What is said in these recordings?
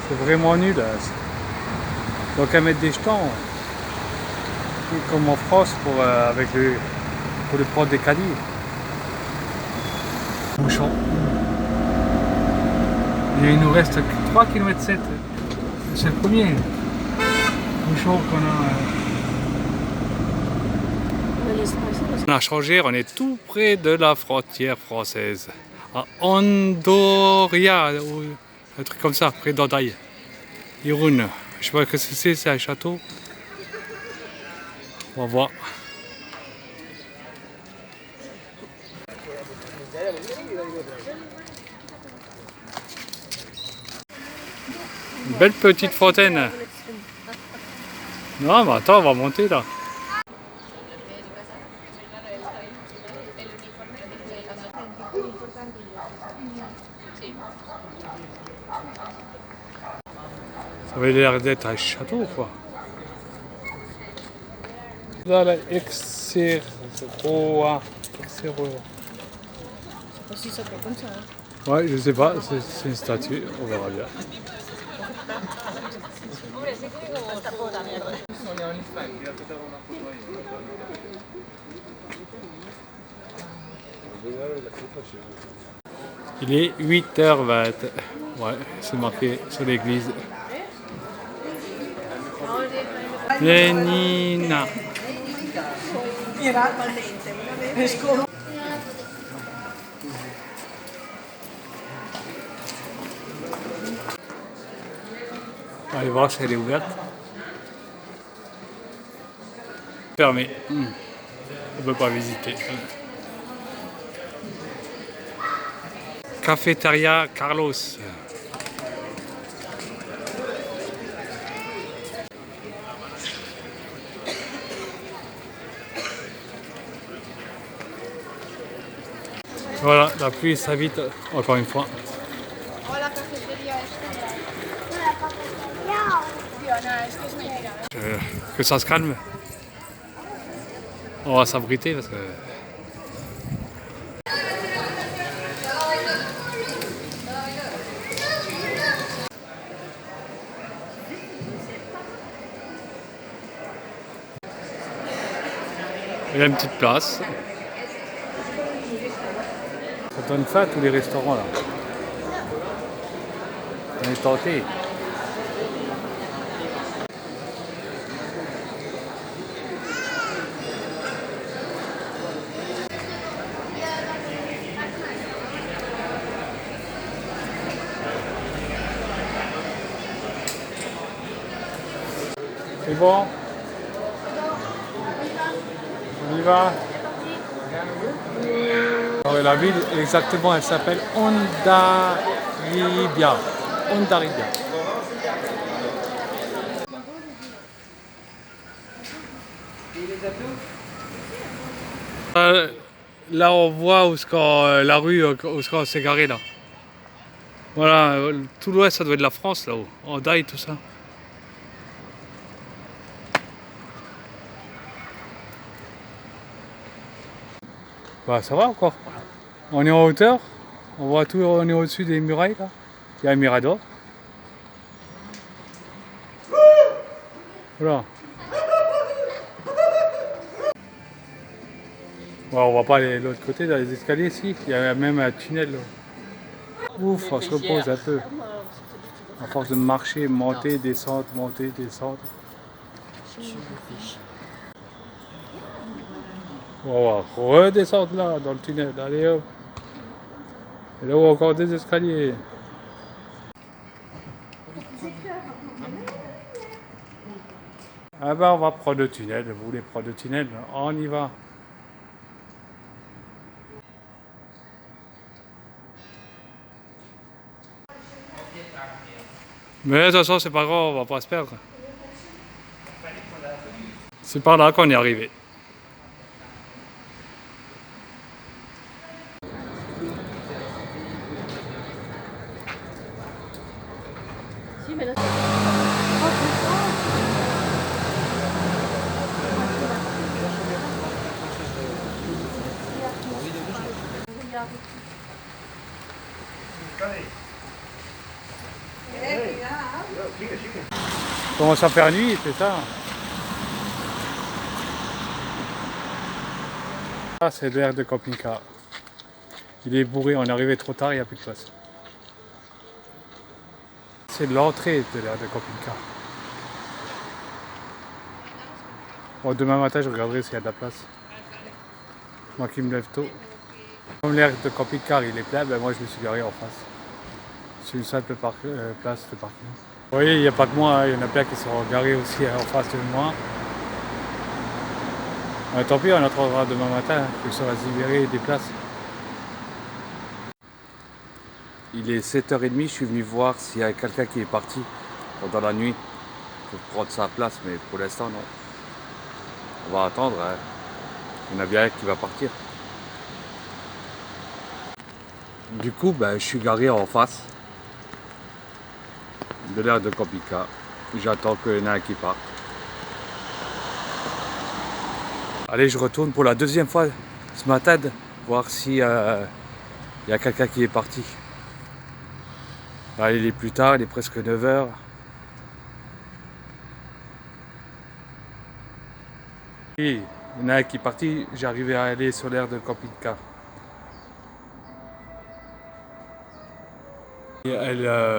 C'est vraiment nul. Donc à mettre des jetons. Comme en France pour les prendre des caddies. Bouchon. Et il nous reste 3 km 7. C'est le premier bouchon qu'on a. On a changé, on est tout près de la frontière française. À Andoria, ou un truc comme ça, près d'Andaille. Irun. Je sais pas ce que c'est un château. On va voir. Une belle petite fontaine. Non, mais attends, on va monter là. Ça avait l'air d'être un château, quoi. Là, la Exeroa. Si ça fait comme ça. Ouais, je sais pas, c'est une statue, on verra bien. Il est 8h20. Ouais, c'est marqué sur l'église. Lénina. Allez voir si elle est ouverte. Fermée. On ne peut pas visiter. Cafeteria Carlos. Voilà, la pluie s'invite encore une fois. Que ça se calme. On va s'abriter parce que... Il y a une petite place. Ça donne faim tous les restaurants là. On est tenté. C'est bon? On y va? Alors, la ville, exactement, elle s'appelle Hondarribia. Hondarribia. Là, on voit la rue où on s'est garé là. Voilà, tout l'ouest, ça doit être la France là-haut. Hendaye, tout ça. Bah, ça va encore. On est en hauteur. On voit tout, on est au-dessus des murailles là. Il y a un mirador. Voilà. Bon, on va pas aller de l'autre côté, dans les escaliers, si. Il y a même un tunnel. Là. Ouf, on se repose un peu. À force de marcher, monter, descendre, monter, descendre. On va redescendre là, dans le tunnel. Allez hop. Et là, on a encore des escaliers. Ah bah, on va prendre le tunnel. Vous voulez prendre le tunnel? On y va. Mais de toute façon, c'est pas grave, on va pas se perdre. C'est par là qu'on est arrivé. Commence à faire nuit, c'est ça. Ah, c'est l'air de camping-car. Il est bourré, on est arrivé trop tard, il n'y a plus de place. C'est l'entrée de l'air de camping-car. Bon, demain matin, je regarderai s'il y a de la place. Moi qui me lève tôt. Comme l'air de camping-car il est plein, ben moi je me suis garé en face. C'est une simple place de parking. Vous voyez, il n'y a pas que moi, il y en a plein qui sont garés aussi en face de moi. Tant pis, on attendra demain matin, que ça va se libérer des places. Il est 7h30, je suis venu voir s'il y a quelqu'un qui est parti pendant la nuit pour prendre sa place, mais pour l'instant non. On va attendre, hein. Il y en a bien un qui va partir. Du coup, je suis garé en face de l'aire de camping-car. J'attends qu'il y en ait un qui parte. Allez, je retourne pour la deuxième fois ce matin, voir s'il y a quelqu'un qui est parti. Là, il est plus tard, il est presque 9h. Et il y en a un qui est parti, j'arrivais à aller sur l'aire de camping-car.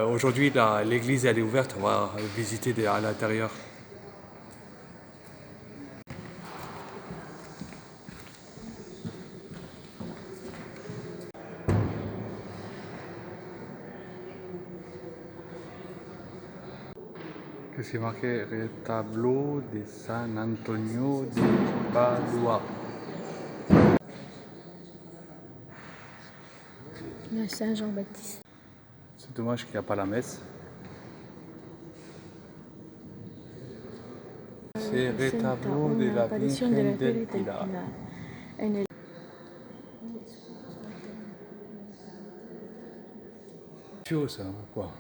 Aujourd'hui, l'église elle est ouverte, on va visiter à l'intérieur. Qu'est-ce qui est marqué? Retablo de San Antonio de Padua. La Saint-Jean-Baptiste. C'est dommage qu'il n'y a pas la messe. C'est Retablo de la Virgen del Pilar. Tio, ça, ou quoi?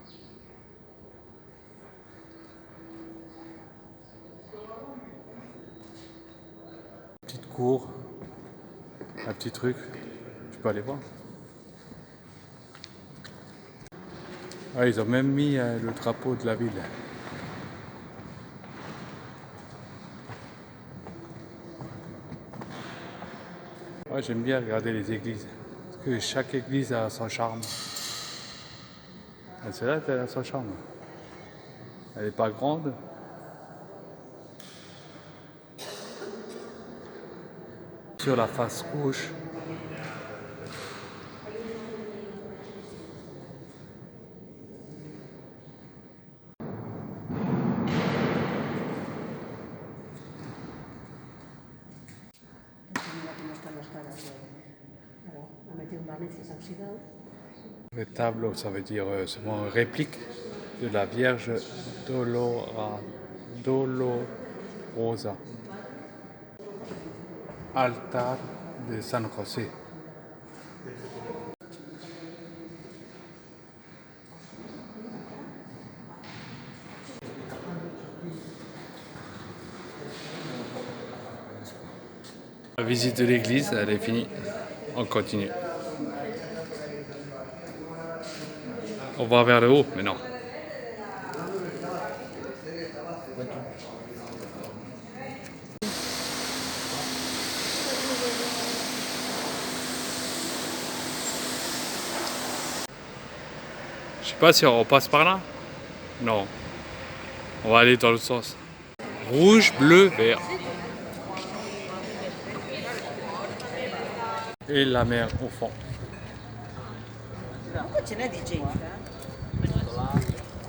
Petite cour, un petit truc, je peux aller voir. Ah, ils ont même mis le drapeau de la ville. Ouais, j'aime bien regarder les églises, parce que chaque église a son charme. Et celle-là, elle a son charme. Elle n'est pas grande. Sur la face gauche, le tableau, ça veut dire seulement une réplique de la Vierge Dolorosa. Altar de San José. La visite de l'église, elle est finie. On continue. On va vers le haut, mais non. Je sais pas si on passe par là. Non. On va aller dans l'autre sens. Rouge, bleu, vert. Et la mer au fond.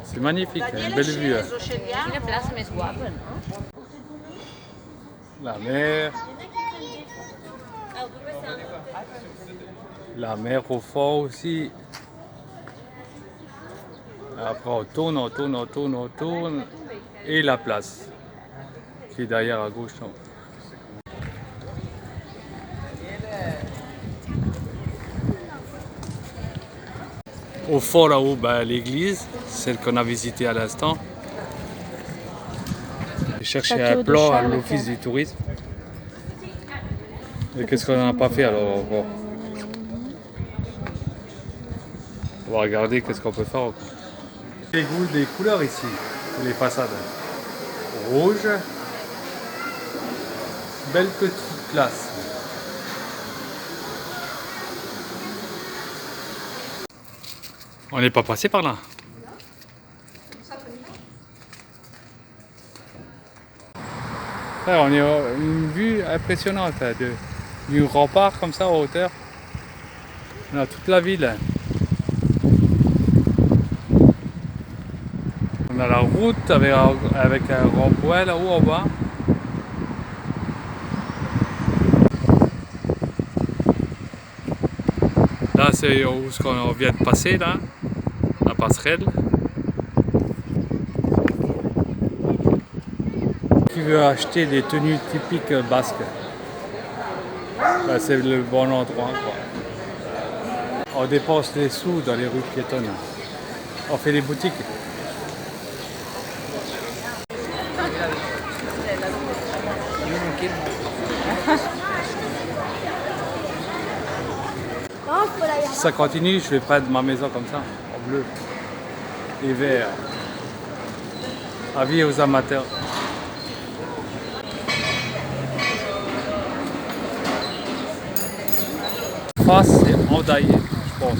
C'est magnifique, une belle vue. La mer. La mer au fond aussi. Après on tourne, on tourne, on tourne, on tourne. Et la place qui est derrière à gauche. Non. Au fond là-haut, l'église, celle qu'on a visitée à l'instant. J'ai cherché un plan à l'office du tourisme. Et qu'est-ce qu'on n'a pas fait alors? Bon. On va regarder qu'est-ce qu'on peut faire encore. Les goûts des couleurs ici, sur les façades. Rouge, belle petite place. On n'est pas passé par là. Ouais, on a une vue impressionnante du rempart comme ça en hauteur. On a toute la ville. On a la route avec un rond-point là-haut en bas. Là c'est où on vient de passer là, la passerelle. Qui veut acheter des tenues typiques basques, là, c'est le bon endroit, quoi. On dépense des sous dans les rues piétonnes. On fait des boutiques. Si ça continue, je vais peindre ma maison comme ça, en bleu et vert. Avis aux amateurs. Face, c'est endaillé, je pense.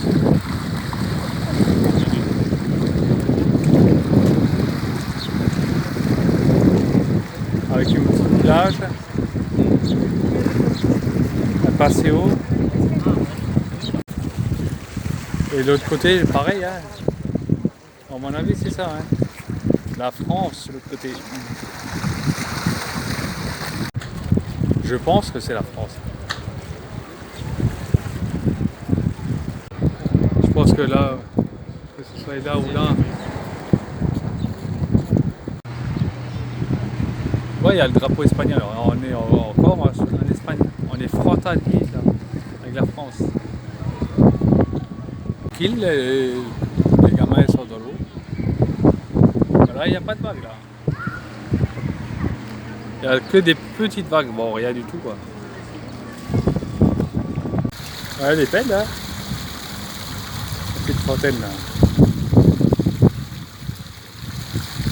Avec une petite plage, un passéo. Et de l'autre côté, pareil, hein. À mon avis, c'est ça. Hein. La France, de l'autre côté. Je pense que c'est la France. Je pense que là, que ce soit là ou là. Ouais, il y a le drapeau espagnol. On est encore en Espagne. On est frontalier là, avec la France. Les gamins sont dans l'eau. Là, il n'y a pas de vagues là. Il n'y a que des petites vagues. Bon, rien du tout quoi. Ouais, elle est belle là. Petite fontaine là.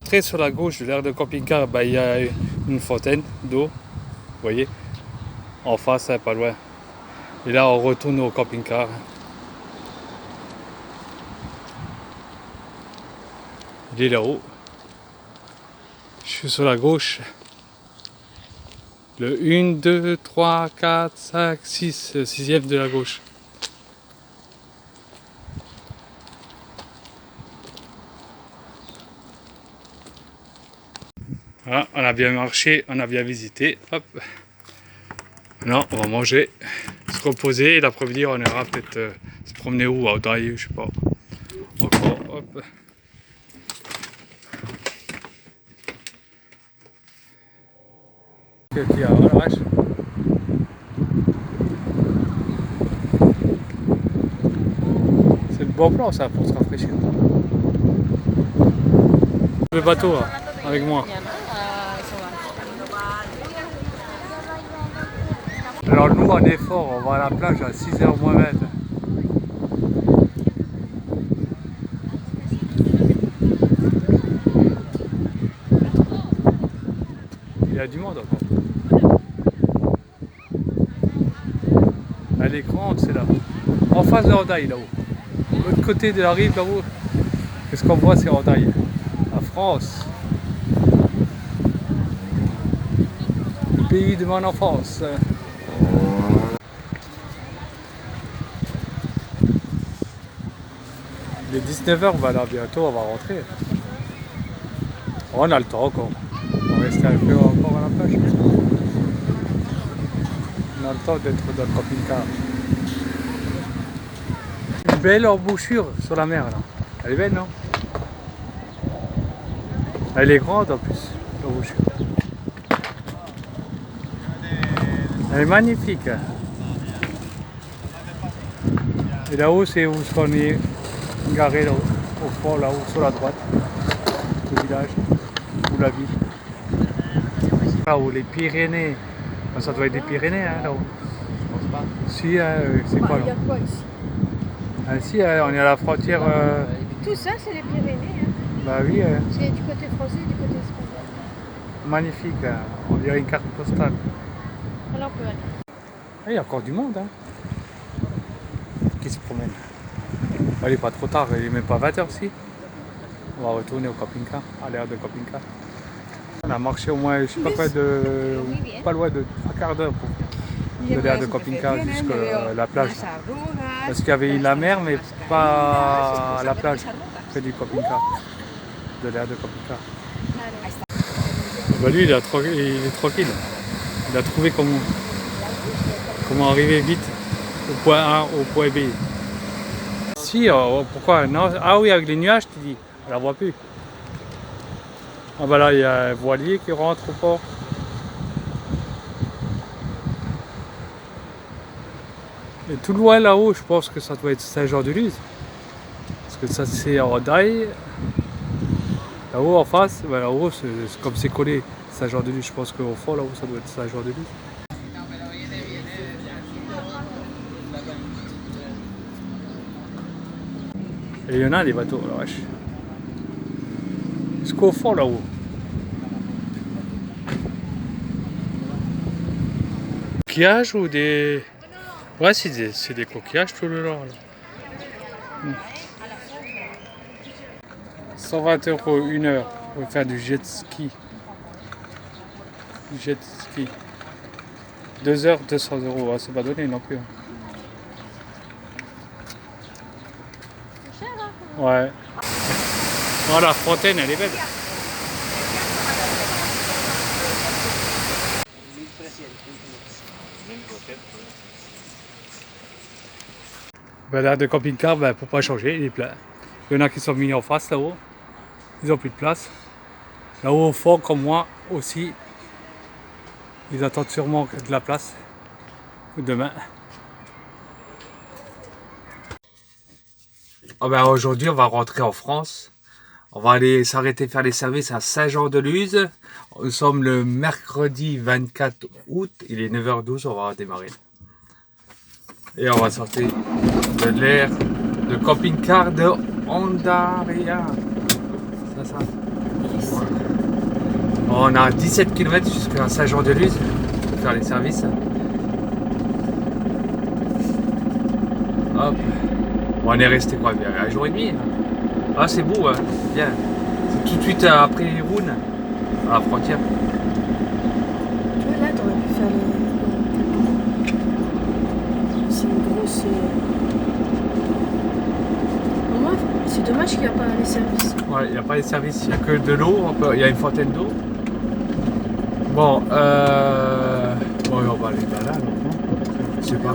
Très sur la gauche de l'aire de camping-car, il y a une fontaine d'eau. Vous voyez, en face, pas loin. Et là, on retourne au camping-car. Il est là-haut. Je suis sur la gauche. Le 1, 2, 3, 4, 5, 6, 6e de la gauche. Voilà, on a bien marché, on a bien visité. Hop. Maintenant, on va manger, se reposer. Et l'après-midi, on ira peut-être se promener où, à Audaille, je sais pas. Encore, hop. La vache. C'est le bon plan ça pour se rafraîchir. Le bateau là, avec moi. Alors nous en effort, on va à la plage à 6h moins 20. Il y a du monde encore. Elle est grande, c'est là. En face de Hendaye, là-haut. De l'autre côté de la rive, là-haut. Qu'est-ce qu'on voit, c'est Hendaye. La France. Le pays de mon enfance. Il est 19h, on va là bientôt, on va rentrer. On a le temps encore. On va rester un peu encore à la plage. On a le temps d'être dans le camping-car. Une belle embouchure sur la mer là. Elle est belle, non? Elle est grande en plus, l'embouchure. Elle est magnifique. Et là-haut, c'est où on est garé, là-haut, au fond, là-haut, sur la droite, le village, ou la ville. Là-haut, les Pyrénées. Ça doit être des Pyrénées, hein, là-haut. Je pense pas. Si, c'est quoi là? Il y a quoi ici? Ah, si, on est à la frontière. Tout ça, c'est les Pyrénées. Hein. Bah oui, C'est du côté français et du côté espagnol. magnifique, hein. On dirait une carte postale. Alors on peut aller. Ah, il y a encore du monde hein, qui se promène. Il n'est pas trop tard, il n'est même pas 20h si. On va retourner au camping-car, à l'aire de camping-car. On a marché au moins, je sais pas quoi, pas loin de 3/4 d'heure de l'aire de camping-car jusqu'à la plage. Parce qu'il y avait la mer, mais pas la plage, près du camping-car, de l'aire de camping-car. Bah lui, il est tranquille. Il a trouvé comment arriver vite au point A au point B. Si, pourquoi non? Ah oui, avec les nuages, tu dis, on la voit plus. Ah bah là, il y a un voilier qui rentre au port. Et tout loin là-haut, je pense que ça doit être Saint-Jean-de-Luz. Parce que ça c'est en Daille. Là-haut en face, bah, là-haut, comme c'est collé Saint-Jean-de-Luz, je pense qu'au fond là-haut, ça doit être Saint-Jean-de-Luz. Et il y en a des bateaux, la vache. Jusqu'au fond là-haut. Coquillages ou des... Ouais, c'est des coquillages tout le long. Là. 120 € une heure pour faire du jet ski. Du jet ski. 2 heures, 200 €. Ah, c'est pas donné non plus. C'est cher, hein? Ouais. Oh, la fontaine, elle est belle. Ben là, de camping-car, ben, pour pas changer, il est plein. Il y en a qui sont mis en face là-haut. Ils ont plus de place. Là-haut au fond, comme moi aussi, ils attendent sûrement de la place demain. Oh ben aujourd'hui, on va rentrer en France. On va aller s'arrêter faire les services à Saint-Jean-de-Luz. Nous sommes le mercredi 24 août. Il est 9h12, on va démarrer. Et on va sortir de l'aire de camping-car de Hondarribia. C'est ça. Ouais. On a 17 km jusqu'à Saint-Jean-de-Luz pour faire les services. Hop. Bon, on est resté quoi, bien un jour et demi. Ah, c'est beau, hein. C'est bien. C'est tout de suite après Irun, à la frontière. Tu vois, là, t'aurais pu faire le... C'est une grosse... Au moins, c'est dommage qu'il n'y a pas les services. Ouais, il n'y a pas les services, il n'y a que de l'eau, il y a une fontaine d'eau. Bon, on va aller par là, non? Je sais pas.